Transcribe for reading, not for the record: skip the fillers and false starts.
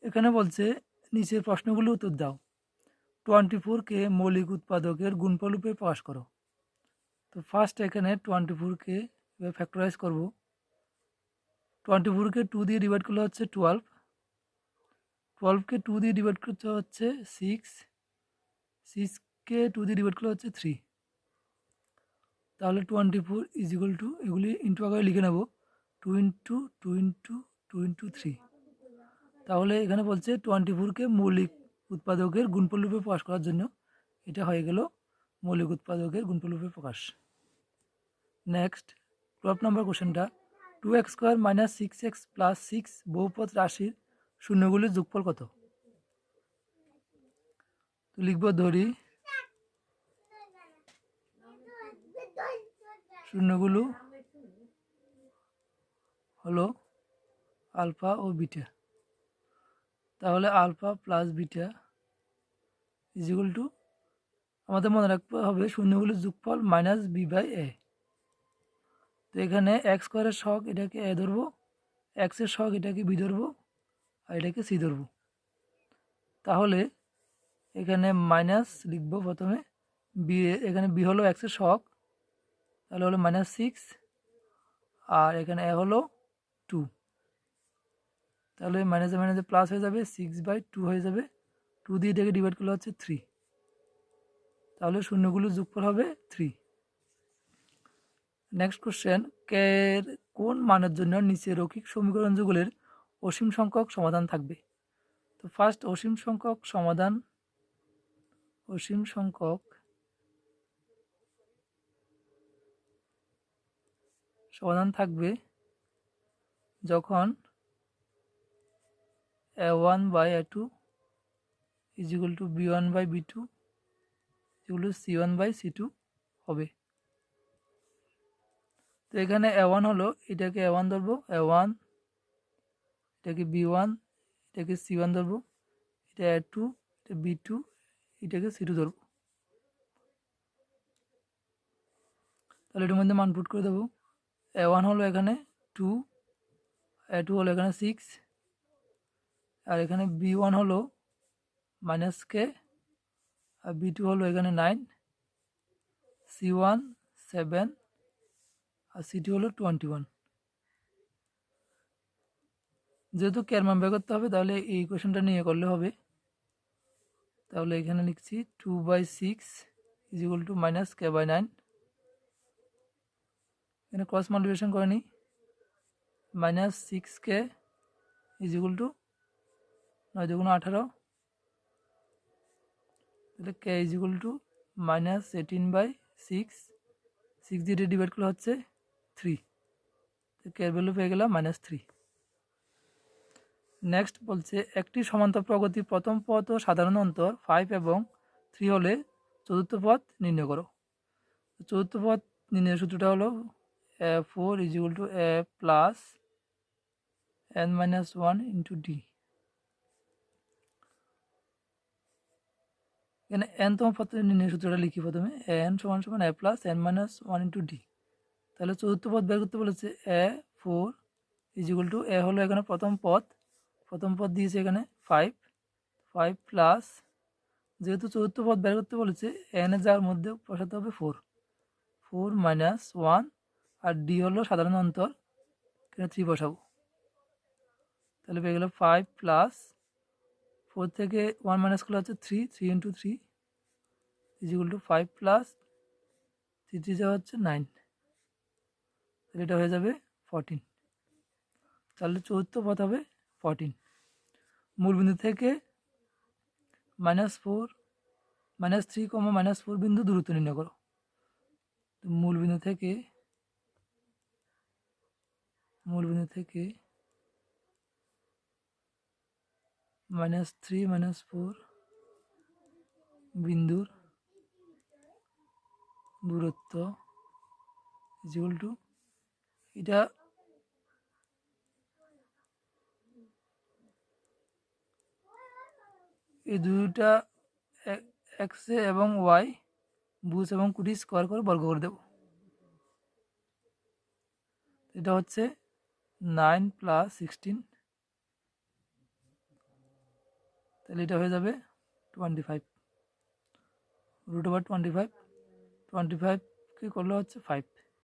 এখানে বলছে নিচের প্রশ্নগুলো উত্তর দাও। 24কে মৌলিক উৎপাদকের গুণফলরূপে প্রকাশ করো। তো ফার্স্ট এখানে 24কে ফ্যাক্টরাইজ করব। 24কে 2 দিয়ে ডিভাইড করলে হচ্ছে 12, 12কে 2 দিয়ে ডিভাইড করতে হচ্ছে 6, 6কে 2 দিয়ে ডিভাইড করলে হচ্ছে 3। তাহলে 24 ইজ ইকুয়াল টু, এগুলি ইন্টু আকারে লিখে নেব, 2 ইন্টু 2 ইন্টু 2 ইন্টু 3। তাহলে এখানে বলছে 24কে মৌলিক উৎপাদকের গুণফলরূপে প্রকাশ করার জন্য এটা হয়ে গেল মৌলিক উৎপাদকের গুণফলরূপে প্রকাশ। নেক্সট 12 নম্বর কোশ্চেনটা, 2x² মাইনাস 6x প্লাস 6 বহুপদ রাশির শূন্যগুলির যোগফল কত? তো লিখব ধরি শূন্যগুলো হলো আলফা ও বিটা। তাহলে alpha plus beta is equal to, আমাদের মনে রাখতে হবে শূন্যগুলোর যোগফল মাইনাস বি বাই এ। তো এখানে এক্স স্কোয়ারের শখ এটাকে এ ধরবো, এক্সের শখ এটাকে বি ধরবো, আর এটাকে সি ধরবো। তাহলে এখানে মাইনাস লিখবো প্রথমে, বি, এখানে বি হলো এক্সের শখ, তাহলে হলো -6, আর এখানে এ হলো 2, তাহলে মাইনাসে মাইনাসে প্লাস হয়ে যাবে, 6/2 হয়ে যাবে, 2 দিয়ে এটাকে ডিভাইড করলে হচ্ছে 3, তাহলে শূন্যগুলোর যোগফল হবে 3। নেক্সট কোশ্চেন, কে এর কোন মানের জন্য নিচে রৈখিক সমীকরণগুলোর অসীম সংখ্যক সমাধান থাকবে? তো ফার্স্ট অসীম সংখ্যক সমাধান থাকবে যখন a1/a2 is equal to b1/b2 is equal to c1/c2 হবে। তো এখানে a1 হলো, এটাকে a1 ধরবো, a1, এটাকে b1, এটাকে c1 ধরবো, এটা a2, এটা b2, এটাকে c2 ধরবো। তাহলে এটার মধ্যে মান পুট করে দেবো। a1 হলো এখানে 2, a2 হলো এখানে 6, আর এখানে b1 হলো -k, আর b2 হলো এখানে 9, c1 7, আর c2 হলো 21। যেহেতু কে এর মান বের করতে হবে, তাহলে এই ইকুয়েশনটা নিয়ে করলে হবে। তাহলে এখানে লিখছি 2/6 ইজ ইকুয়াল টু -k/9, এখানে ক্রস মাল্টিপ্লিকেশন করে নিই, -6k ইজ ইকুয়াল টু 9 × 18, তাহলে k ইজ ইকুয়াল টু -18/6, 6 দিয়ে ডিভাইড করলে হচ্ছে 3, তো কে এর ভ্যালু পেয়ে গেলাম -3। নেক্সট বলছে একটি সমান্তর প্রগতির প্রথম পদ ও সাধারণ অন্তর 5 এবং 3 হলে চতুর্থ পদ নির্ণয় করো। চতুর্থ পদ নির্ণয়ের সূত্রটা হলো a4 is equal two a plus n-1 into D. এখানে n তম পদ নির্ণয়ের সূত্রটা লিখি প্রথমে, n = a plus n-1 into D. তাহলে চতুর্থ পদ বের করতে বলেছে a4 is equal two, a হলো এখানে প্রথম পদ দিয়েছে এখানে 5 প্লাস, যেহেতু চতুর্থ পদ বের করতে বলেছে n এর যাওয়ার মধ্যে বসাতে হবে 4 -1, আর ডি হলো সাধারণ অন্তর, এখানে 3 বসাবো। তাহলে পেয়ে গেল 5 প্লাস 4 থেকে 1 মাইনাস করলে হচ্ছে 3 into 3 is equal two 5 plus 3 যাওয়া হচ্ছে 9, তাহলে এটা হয়ে যাবে 14। তাহলে চতুর্থ পদ হবে 14। মূলবিন্দু থেকে -3, -4 বিন্দু দূরত্ব নির্ণয় করো। তো মূলবিন্দু থেকে -3 -4 বিন্দুর দূরত্ব ইজ ইকুয়াল টু, এটা এই দুইটা এক্স এবং ওয়াই ভুজ এবং কুটি স্কোয়ার করে বর্গ করে দেব। এটা হচ্ছে 9 + 16 তাহলে এটা হয়ে যাবে 25 √/25, 25কে করলে হচ্ছে 5।